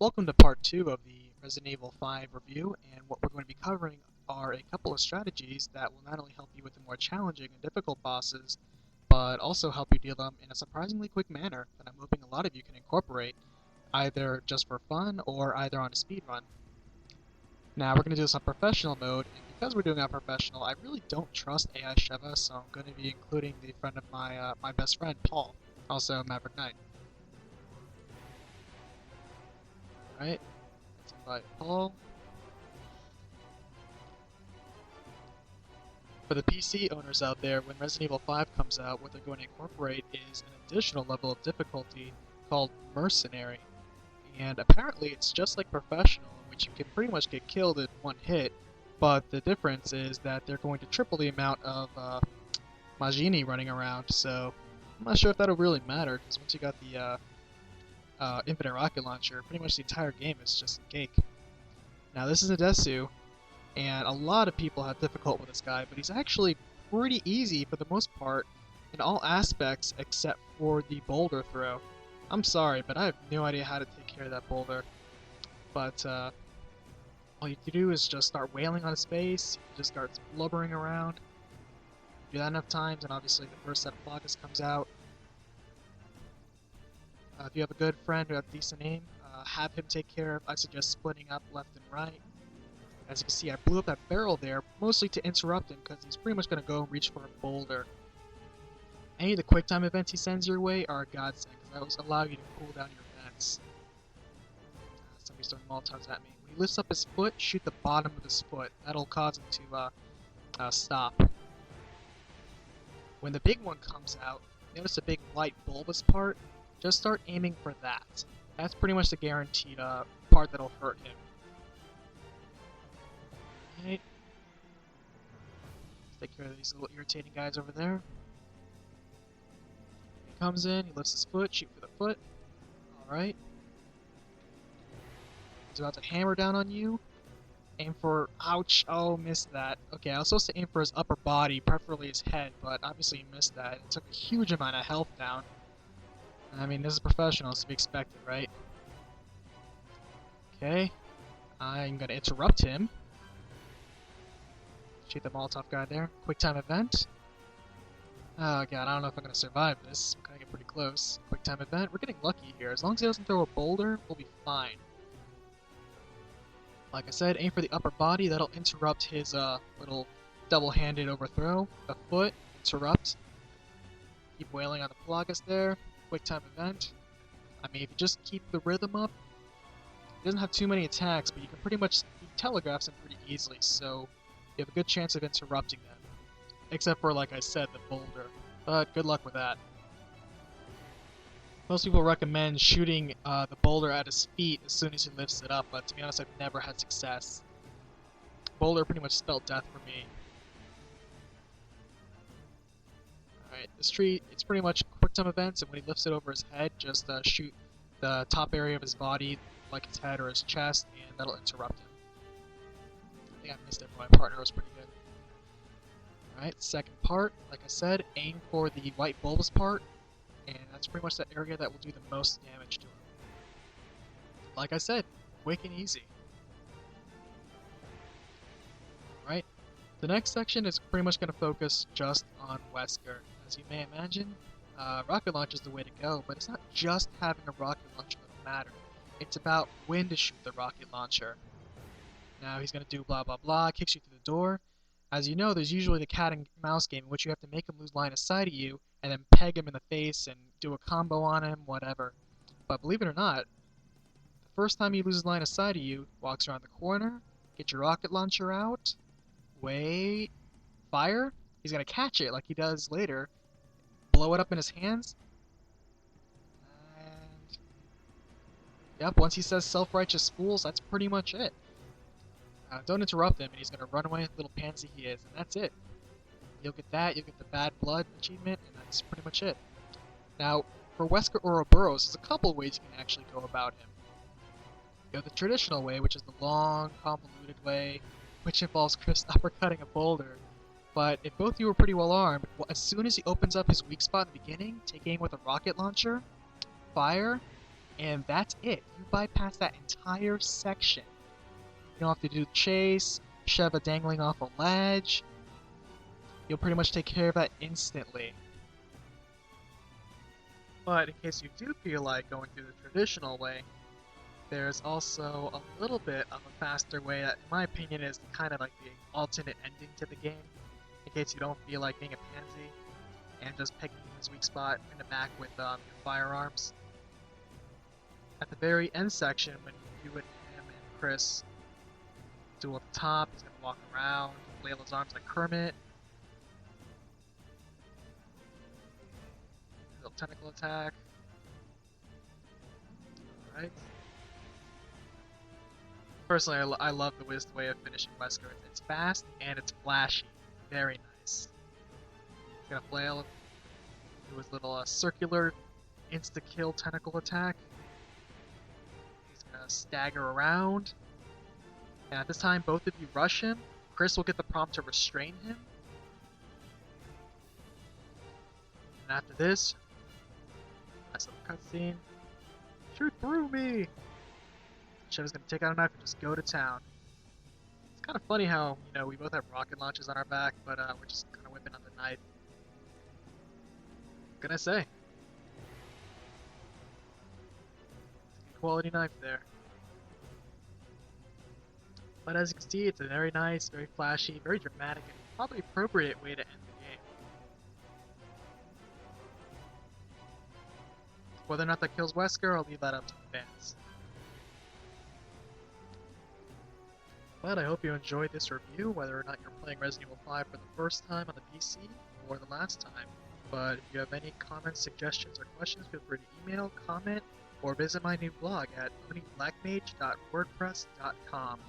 Welcome to part 2 of the Resident Evil 5 review, and what we're going to be covering are a couple of strategies that will not only help you with the more challenging and difficult bosses, but also help you deal them in a surprisingly quick manner that I'm hoping a lot of you can incorporate, either just for fun or either on a speed run. Now we're going to do this on professional mode, and because we're doing it on professional, I really don't trust AI Sheva, so I'm going to be including the friend of my best friend, Paul, also Maverick Knight. Alright, let's invite Paul. For the PC owners out there, when Resident Evil 5 comes out, what they're going to incorporate is an additional level of difficulty called Mercenary. And apparently it's just like Professional, in which you can pretty much get killed in one hit, but the difference is that they're going to triple the amount of Mage running around, so I'm not sure if that'll really matter, because once you got the infinite rocket launcher, pretty much the entire game is just cake. Now this is Ndesu, and a lot of people have difficulty with this guy, but he's actually pretty easy for the most part in all aspects except for the boulder throw. I'm sorry, but I have no idea how to take care of that boulder. But all you have to do is just start wailing on his face, he just starts blubbering around. Do that enough times, and obviously the first set of blockers comes out. If you have a good friend who has decent aim, have him take care of. I suggest splitting up left and right. As you can see, I blew up that barrel there, mostly to interrupt him, because he's pretty much going to go and reach for a boulder. Any of the quick time events he sends your way are a godsend, because that will allow you to cool down your vents. Somebody's throwing Molotovs at me. When he lifts up his foot, shoot the bottom of his foot. That'll cause him to stop. When the big one comes out, notice the big white bulbous part? Just start aiming for that. That's pretty much the guaranteed part that'll hurt him. Alright. Let's take care of these little irritating guys over there. He comes in, he lifts his foot, shoot for the foot. Alright. He's about to hammer down on you. Aim for... ouch! Oh, missed that. Okay, I was supposed to aim for his upper body, preferably his head, but obviously he missed that. It took a huge amount of health down. I mean, this is professional, it's to be expected, right? Okay. I'm gonna interrupt him. Shoot the Molotov guy there. Quick time event. Oh god, I don't know if I'm gonna survive this. I'm gonna get pretty close. Quick time event. We're getting lucky here. As long as he doesn't throw a boulder, we'll be fine. Like I said, aim for the upper body. That'll interrupt his little double-handed overthrow. The foot, interrupt. Keep wailing on the Pelagus there. Quick time event. I mean, if you just keep the rhythm up, he doesn't have too many attacks, but you can pretty much telegraph him pretty easily, so you have a good chance of interrupting them. Except for, like I said, the boulder. But good luck with that. Most people recommend shooting the boulder at his feet as soon as he lifts it up, but to be honest, I've never had success. Boulder pretty much spelled death for me. Alright, this tree, it's pretty much quick time events, and when he lifts it over his head, just shoot the top area of his body, like his head or his chest, and that'll interrupt him. I think I missed it, but my partner was pretty good. Alright, second part, like I said, aim for the white bulbous part, and that's pretty much the area that will do the most damage to him. Like I said, quick and easy. Alright, the next section is pretty much going to focus just on Wesker. As you may imagine, rocket launcher is the way to go, but it's not just having a rocket launcher that'll matter. It's about when to shoot the rocket launcher. Now he's going to do blah blah blah, kicks you through the door. As you know, there's usually the cat and mouse game in which you have to make him lose line of sight of you, and then peg him in the face and do a combo on him, whatever. But believe it or not, the first time he loses line of sight of you, walks around the corner, get your rocket launcher out, wait, fire, he's going to catch it like he does later, blow it up in his hands, and yep, once he says self-righteous fools, that's pretty much it. Don't interrupt him, and he's going to run away like the little pansy he is, and that's it. You'll get that, you'll get the bad blood achievement, and that's pretty much it. Now, for Wesker Ouroboros, there's a couple ways you can actually go about him. You go the traditional way, which is the long, convoluted way, which involves Chris uppercutting a boulder. But if both of you are pretty well armed, as soon as he opens up his weak spot in the beginning, take aim with a rocket launcher, fire, And that's it. You bypass that entire section. You don't have to do chase, shove a dangling off a ledge. You'll pretty much take care of that instantly. But in case you do feel like going through the traditional way, there's also a little bit of a faster way that, in my opinion, is kind of like the alternate ending to the game. In case you don't feel like being a pansy and just picking his weak spot in the back with your firearms. At the very end section, when you and him and Chris duel at the top, he's gonna walk around, flail his arms like Kermit. Little tentacle attack. Alright. Personally, I love the way of finishing Wesker. It's fast and it's flashy. Very nice. He's gonna flail, do his little circular insta-kill tentacle attack. He's gonna stagger around. And at this time, both of you rush him. Chris will get the prompt to restrain him. And after this, nice little cutscene. Shoot through me! Shadow's gonna take out a knife and just go to town. It's kind of funny how, you know, we both have rocket launches on our back, but we're just kind of whipping on the knife. What can I say? Quality knife there. But as you can see, it's a very nice, very flashy, very dramatic, and probably appropriate way to end the game. Whether or not that kills Wesker, I'll leave that up to the fans. But I hope you enjoyed this review, whether or not you're playing Resident Evil 5 for the first time on the PC or the last time. But if you have any comments, suggestions, or questions, feel free to email, comment, or visit my new blog at onyblackmage.wordpress.com.